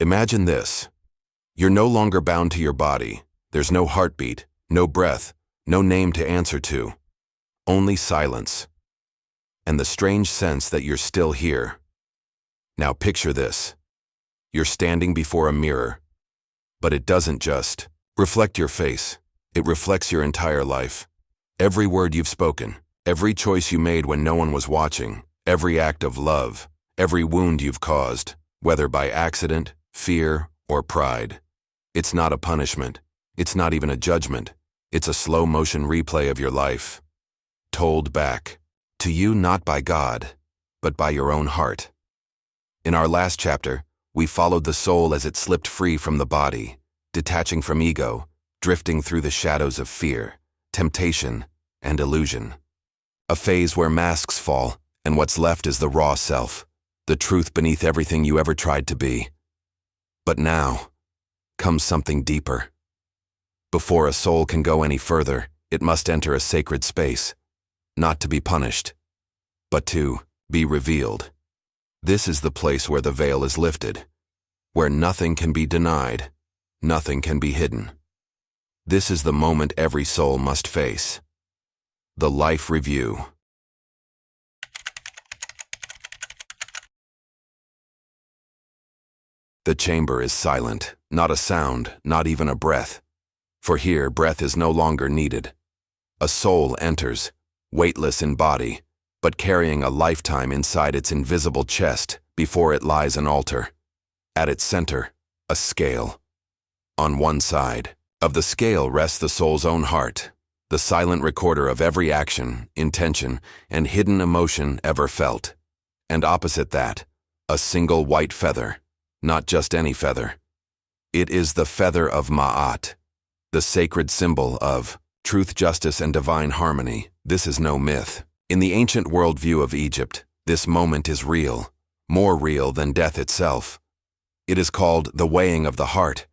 Imagine this. You're no longer bound to your body. There's no heartbeat, no breath, no name to answer to. Only silence. And the strange sense that you're still here. Now picture this. You're standing before a mirror. But it doesn't just reflect your face. It reflects your entire life. Every word you've spoken, every choice you made when no one was watching, every act of love, every wound you've caused, whether by accident, fear, or pride. It's not a punishment. It's not even a judgment. It's a slow-motion replay of your life. Told back. To you not by God, but by your own heart. In our last chapter, we followed the soul as it slipped free from the body, detaching from ego, drifting through the shadows of fear, temptation, and illusion. A phase where masks fall, and what's left is the raw self, the truth beneath everything you ever tried to be. But now comes something deeper. Before a soul can go any further, it must enter a sacred space, not to be punished, but to be revealed. This is the place where the veil is lifted, where nothing can be denied, nothing can be hidden. This is the moment every soul must face. The life review. The chamber is silent, not a sound, not even a breath. For here, breath is no longer needed. A soul enters, weightless in body, but carrying a lifetime inside its invisible chest. Before it lies an altar. At its center, a scale. On one side of the scale rests the soul's own heart, the silent recorder of every action, intention, and hidden emotion ever felt. And opposite that, a single white feather, not just any feather. It is the feather of Ma'at, the sacred symbol of truth, justice, and divine harmony. This is no myth. In the ancient worldview of Egypt, this moment is real, more real than death itself. It is called the weighing of the heart.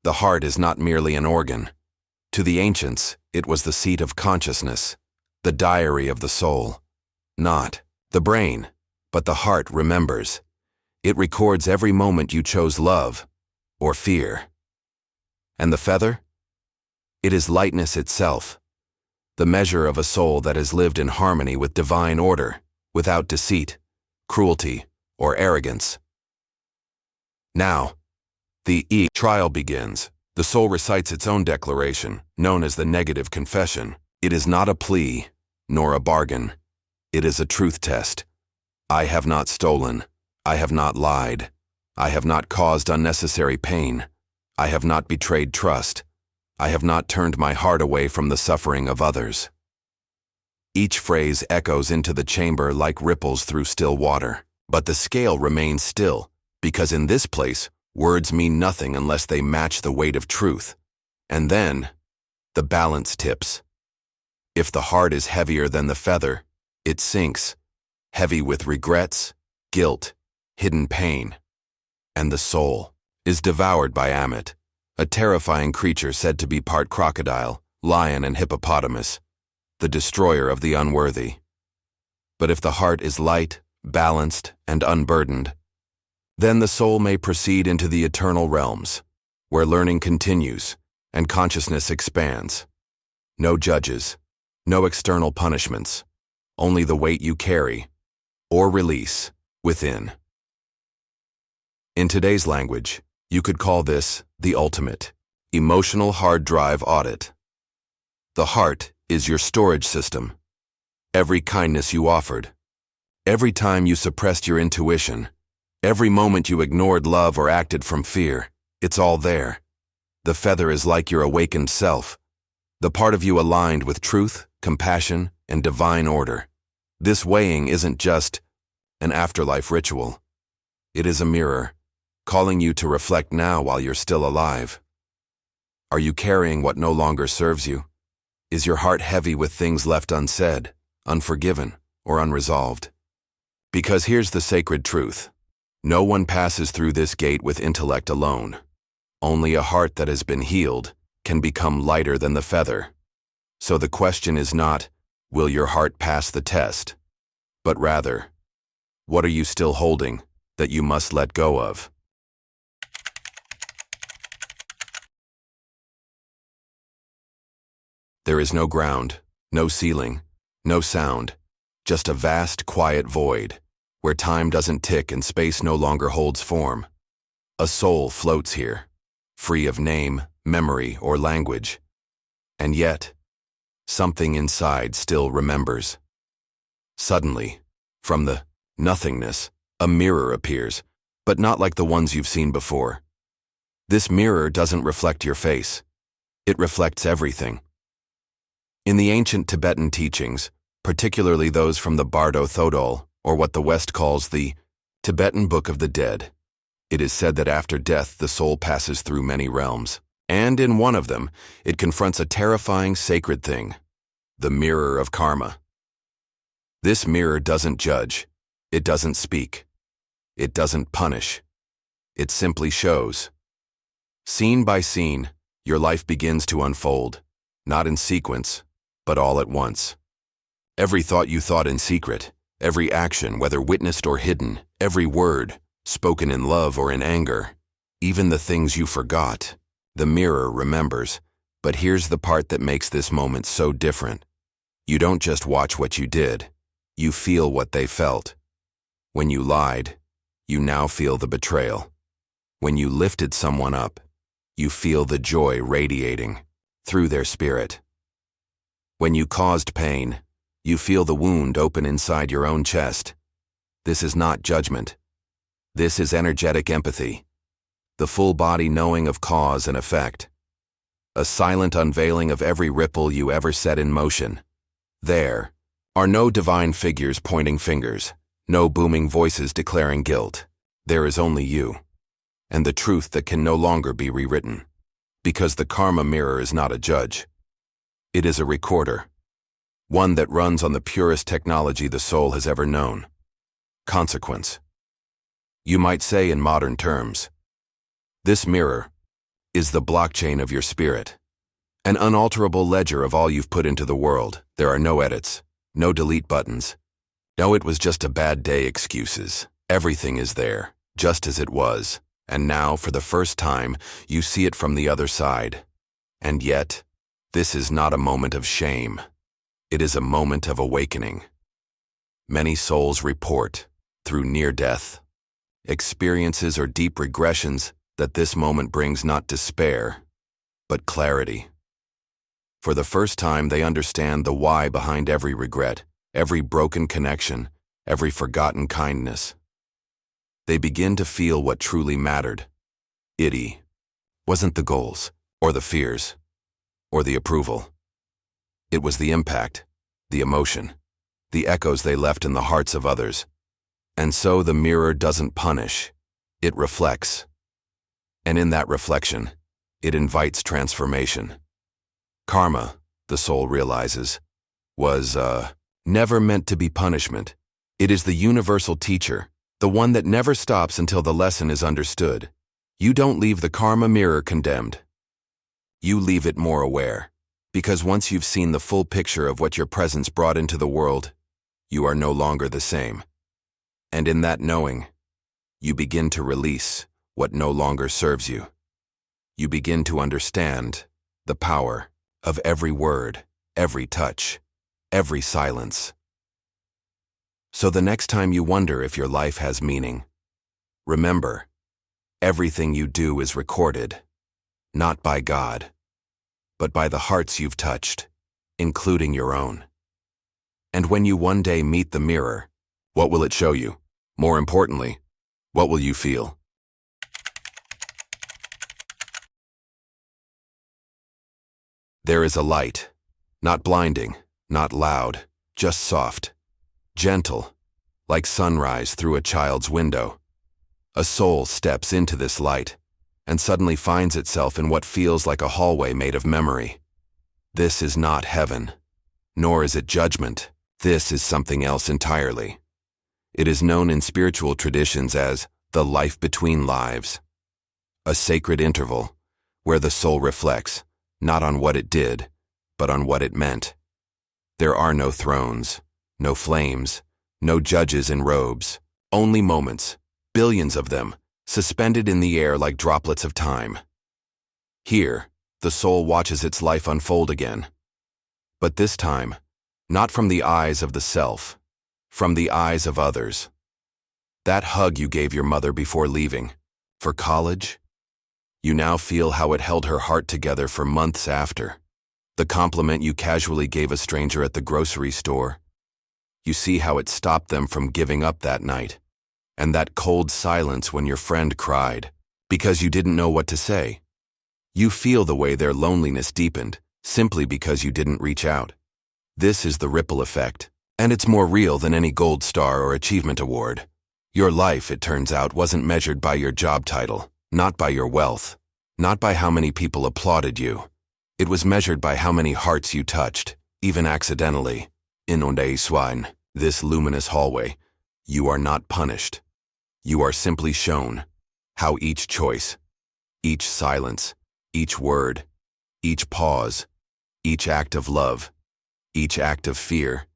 The heart is not merely an organ. To the ancients, it was the seat of consciousness, the diary of the soul. Not the brain, but the heart remembers. It records every moment you chose love or fear. And the feather? It is lightness itself, the measure of a soul that has lived in harmony with divine order, without deceit, cruelty, or arrogance. Now, the trial begins. The soul recites its own declaration, known as the negative confession. It is not a plea, nor a bargain. It is a truth test. I have not stolen. I have not lied. I have not caused unnecessary pain. I have not betrayed trust. I have not turned my heart away from the suffering of others. Each phrase echoes into the chamber like ripples through still water. But the scale remains still, because in this place, words mean nothing unless they match the weight of truth. And then, the balance tips. If the heart is heavier than the feather, it sinks, heavy with regrets, guilt, hidden pain. And the soul is devoured by Ammit, a terrifying creature said to be part crocodile, lion, and hippopotamus, the destroyer of the unworthy. But if the heart is light, balanced, and unburdened, then the soul may proceed into the eternal realms, where learning continues and consciousness expands. No judges, no external punishments, only the weight you carry, or release, within. In today's language, you could call this the ultimate emotional hard drive audit. The heart is your storage system. Every kindness you offered, every time you suppressed your intuition, every moment you ignored love or acted from fear, it's all there. The feather is like your awakened self, the part of you aligned with truth, compassion, and divine order. This weighing isn't just an afterlife ritual. It is a mirror, calling you to reflect now while you're still alive. Are you carrying what no longer serves you? Is your heart heavy with things left unsaid, unforgiven, or unresolved? Because here's the sacred truth. No one passes through this gate with intellect alone. Only a heart that has been healed can become lighter than the feather. So the question is not, will your heart pass the test? But rather, what are you still holding that you must let go of? There is no ground, no ceiling, no sound, just a vast, quiet void, where time doesn't tick and space no longer holds form. A soul floats here, free of name, memory, or language. And yet, something inside still remembers. Suddenly, from the nothingness, a mirror appears, but not like the ones you've seen before. This mirror doesn't reflect your face. It reflects everything. In the ancient Tibetan teachings, particularly those from the Bardo, or what the West calls the Tibetan Book of the Dead, it is said that after death the soul passes through many realms, and in one of them it confronts a terrifying sacred thing, the mirror of karma. This mirror doesn't judge, it doesn't speak, it doesn't punish, it simply shows. Scene by scene, your life begins to unfold, not in sequence, but all at once. Every thought you thought in secret, every action, whether witnessed or hidden, every word, spoken in love or in anger, even the things you forgot, the mirror remembers. But here's the part that makes this moment so different. You don't just watch what you did, you feel what they felt. When you lied, you now feel the betrayal. When you lifted someone up, you feel the joy radiating through their spirit. When you caused pain, you feel the wound open inside your own chest. This is not judgment. This is energetic empathy, the full body knowing of cause and effect. A silent unveiling of every ripple you ever set in motion. There are no divine figures pointing fingers, no booming voices declaring guilt. There is only you, and the truth that can no longer be rewritten. Because the karma mirror is not a judge. It is a recorder, one that runs on the purest technology the soul has ever known. Consequence. You might say in modern terms, this mirror is the blockchain of your spirit, an unalterable ledger of all you've put into the world. There are no edits, no delete buttons. No, it was just a bad day excuses. Everything is there, just as it was, and now, for the first time, you see it from the other side. And yet, this is not a moment of shame. It is a moment of awakening. Many souls report, through near-death experiences or deep regressions, that this moment brings not despair, but clarity. For the first time, they understand the why behind every regret, every broken connection, every forgotten kindness. They begin to feel what truly mattered. It wasn't the goals, or the fears, or the approval. It was the impact, the emotion, the echoes they left in the hearts of others. And so the mirror doesn't punish, it reflects. And in that reflection, it invites transformation. Karma, the soul realizes, was never meant to be punishment. It is the universal teacher, the one that never stops until the lesson is understood. You don't leave the karma mirror condemned. You leave it more aware, because once you've seen the full picture of what your presence brought into the world, you are no longer the same. And in that knowing, you begin to release what no longer serves you. You begin to understand the power of every word, every touch, every silence. So the next time you wonder if your life has meaning, remember, everything you do is recorded, not by God, but by the hearts you've touched, including your own. And when you one day meet the mirror, what will it show you? More importantly, what will you feel? There is a light, not blinding, not loud, just soft, gentle, like sunrise through a child's window. A soul steps into this light and suddenly finds itself in what feels like a hallway made of memory. This is not heaven, nor is it judgment. This is something else entirely. It is known in spiritual traditions as the life between lives, a sacred interval where the soul reflects, not on what it did, but on what it meant. There are no thrones, no flames, no judges in robes, only moments, billions of them, suspended in the air like droplets of time. Here, the soul watches its life unfold again, But this time, not from the eyes of the self, from the eyes of others. That hug you gave your mother before leaving, for college? You now feel how it held her heart together for months after. The compliment you casually gave a stranger at the grocery store. You see how it stopped them from giving up that night. And that cold silence when your friend cried, because you didn't know what to say. You feel the way their loneliness deepened, simply because you didn't reach out. This is the ripple effect, and it's more real than any gold star or achievement award. Your life, it turns out, wasn't measured by your job title, not by your wealth, not by how many people applauded you. It was measured by how many hearts you touched, even accidentally. In Onde Swine, this luminous hallway, you are not punished. You are simply shown how each choice, each silence, each word, each pause, each act of love, each act of fear,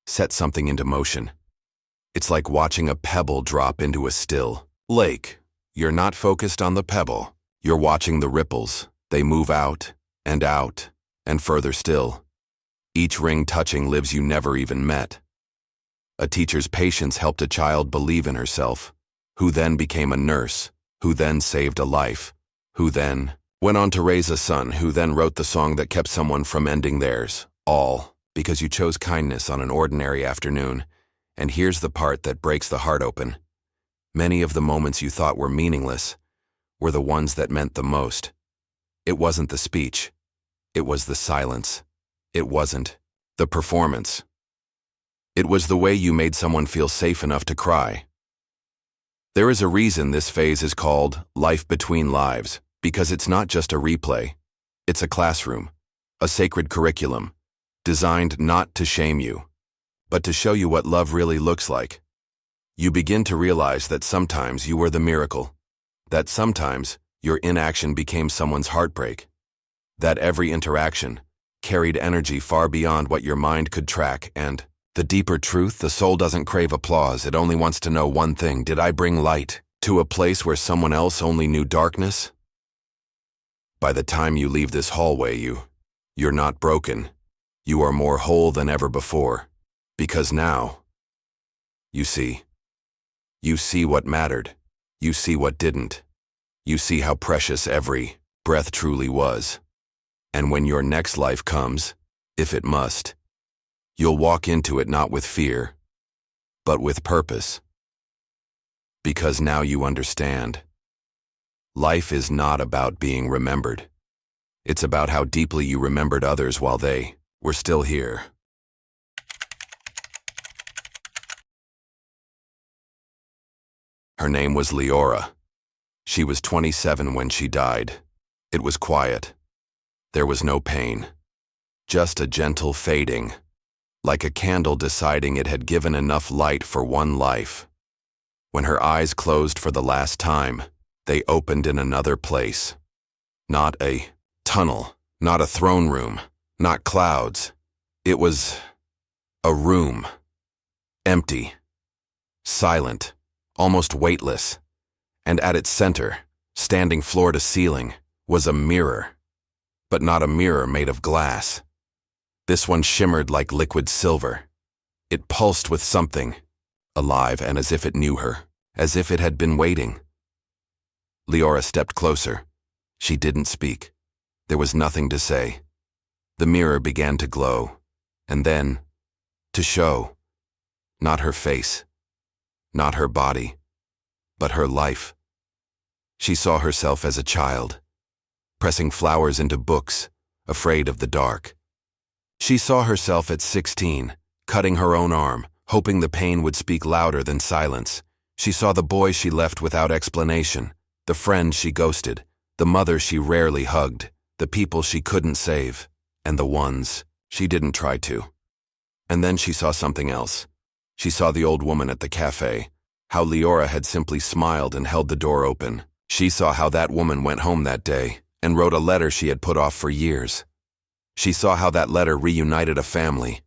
set something into motion. It's like watching a pebble drop into a still lake. You're not focused on the pebble. You're watching the ripples. They move out, and further still. Each ring touching lives you never even met. A teacher's patience helped a child believe in herself, who then became a nurse, who then saved a life, who then went on to raise a son, who then wrote the song that kept someone from ending theirs, all because you chose kindness on an ordinary afternoon. And here's the part that breaks the heart open. Many of the moments you thought were meaningless were the ones that meant the most. It wasn't the speech. It was the silence. It wasn't the performance. It was the way you made someone feel safe enough to cry. There is a reason this phase is called Life Between Lives, because it's not just a replay. It's a classroom, a sacred curriculum, designed not to shame you, but to show you what love really looks like. You begin to realize that sometimes you were the miracle, that sometimes your inaction became someone's heartbreak, that every interaction carried energy far beyond what your mind could track, and the deeper truth, the soul doesn't crave applause, it only wants to know one thing: did I bring light to a place where someone else only knew darkness? By the time you leave this hallway, you're not broken. You are more whole than ever before. Because now, you see what mattered. You see what didn't. You see how precious every breath truly was. And when your next life comes, if it must, you'll walk into it not with fear, but with purpose. Because now you understand. Life is not about being remembered. It's about how deeply you remembered others while they were still here. Her name was Leora. She was 27 when she died. It was quiet. There was no pain. Just a gentle fading, like a candle deciding it had given enough light for one life. When her eyes closed for the last time, they opened in another place. Not a tunnel, not a throne room, not clouds. It was a room. Empty. Silent. Almost weightless, and at its center, standing floor to ceiling, was a mirror. But not a mirror made of glass. This one shimmered like liquid silver. It pulsed with something, alive and as if it knew her, as if it had been waiting. Leora stepped closer. She didn't speak. There was nothing to say. The mirror began to glow, and then, to show, not her face, not her body, but her life. She saw herself as a child, pressing flowers into books, afraid of the dark. She saw herself at 16, cutting her own arm, hoping the pain would speak louder than silence. She saw the boy she left without explanation, the friend she ghosted, the mother she rarely hugged, the people she couldn't save, and the ones she didn't try to. And then she saw something else. She saw the old woman at the cafe, how Leora had simply smiled and held the door open. She saw how that woman went home that day and wrote a letter she had put off for years. She saw how that letter reunited a family.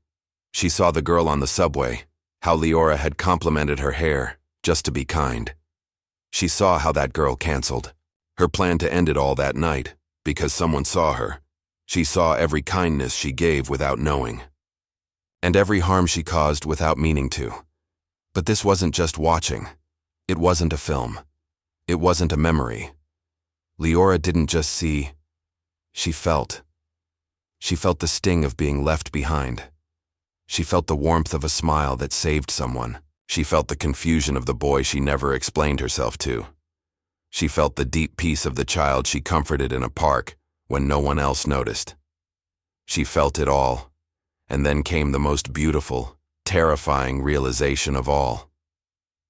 She saw the girl on the subway, how Leora had complimented her hair just to be kind. She saw how that girl canceled her plan to end it all that night because someone saw her. She saw every kindness she gave without knowing, and every harm she caused without meaning to. But this wasn't just watching. It wasn't a film. It wasn't a memory. Leora didn't just see, she felt. She felt the sting of being left behind. She felt the warmth of a smile that saved someone. She felt the confusion of the boy she never explained herself to. She felt the deep peace of the child she comforted in a park when no one else noticed. She felt it all, and then came the most beautiful, terrifying realization of all.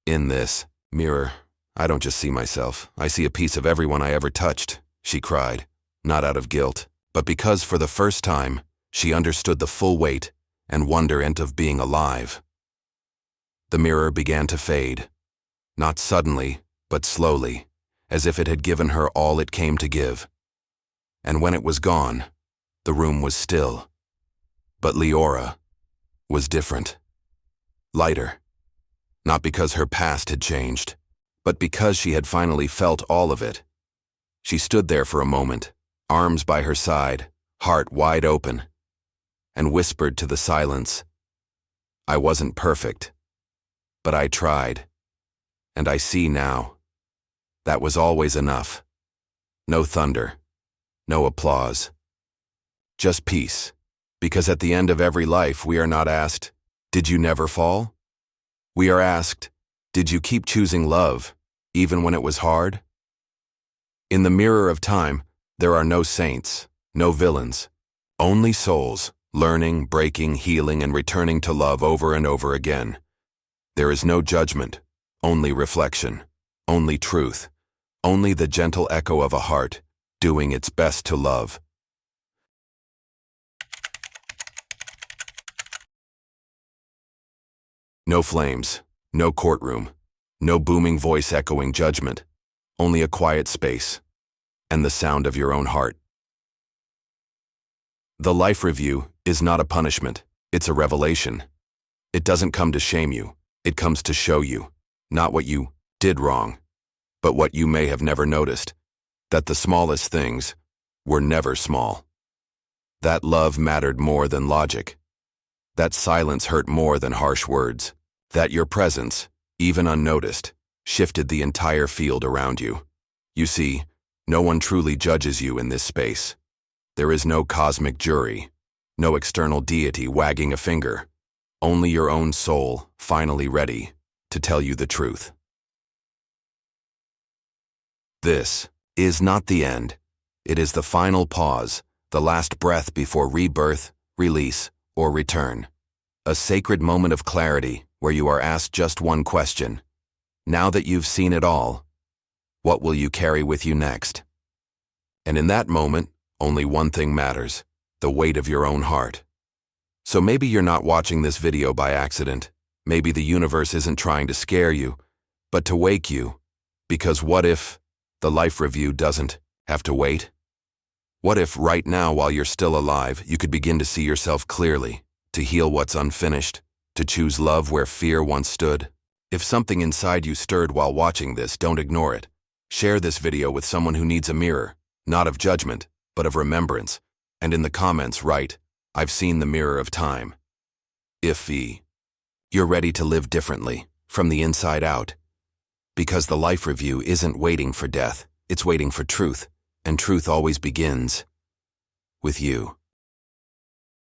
In this mirror, I don't just see myself, I see a piece of everyone I ever touched, she cried, not out of guilt, but because for the first time, she understood the full weight and wonderment of being alive. The mirror began to fade, not suddenly, but slowly, as if it had given her all it came to give. And when it was gone, the room was still. But Leora was different. Lighter. Not because her past had changed, but because she had finally felt all of it. She stood there for a moment, arms by her side, heart wide open, and whispered to the silence, "I wasn't perfect, but I tried, and I see now. That was always enough. No thunder, no applause. Just peace, because at the end of every life we are not asked, 'Did you never fall?' We are asked, 'Did you keep choosing love, even when it was hard?' In the mirror of time, there are no saints, no villains, only souls, learning, breaking, healing, and returning to love over and over again. There is no judgment, only reflection, only truth, only the gentle echo of a heart doing its best to love." No flames, no courtroom, no booming voice echoing judgment, only a quiet space, and the sound of your own heart. The life review is not a punishment, it's a revelation. It doesn't come to shame you, it comes to show you, not what you did wrong, but what you may have never noticed, that the smallest things were never small. That love mattered more than logic. That silence hurt more than harsh words. That your presence, even unnoticed, shifted the entire field around you. You see, no one truly judges you in this space. There is no cosmic jury, no external deity wagging a finger, only your own soul finally ready to tell you the truth. This is not the end. It is the final pause, the last breath before rebirth, release, or return. A sacred moment of clarity where you are asked just one question. Now that you've seen it all, what will you carry with you next? And in that moment, only one thing matters, the weight of your own heart. So maybe you're not watching this video by accident. Maybe the universe isn't trying to scare you, but to wake you. Because what if the life review doesn't have to wait? What if right now, while you're still alive, you could begin to see yourself clearly, to heal what's unfinished, to choose love where fear once stood? If something inside you stirred while watching this, don't ignore it. Share this video with someone who needs a mirror, not of judgment, but of remembrance. And in the comments write, "I've seen the mirror of time." If you're ready to live differently, from the inside out. Because the life review isn't waiting for death, it's waiting for truth, and truth always begins with you.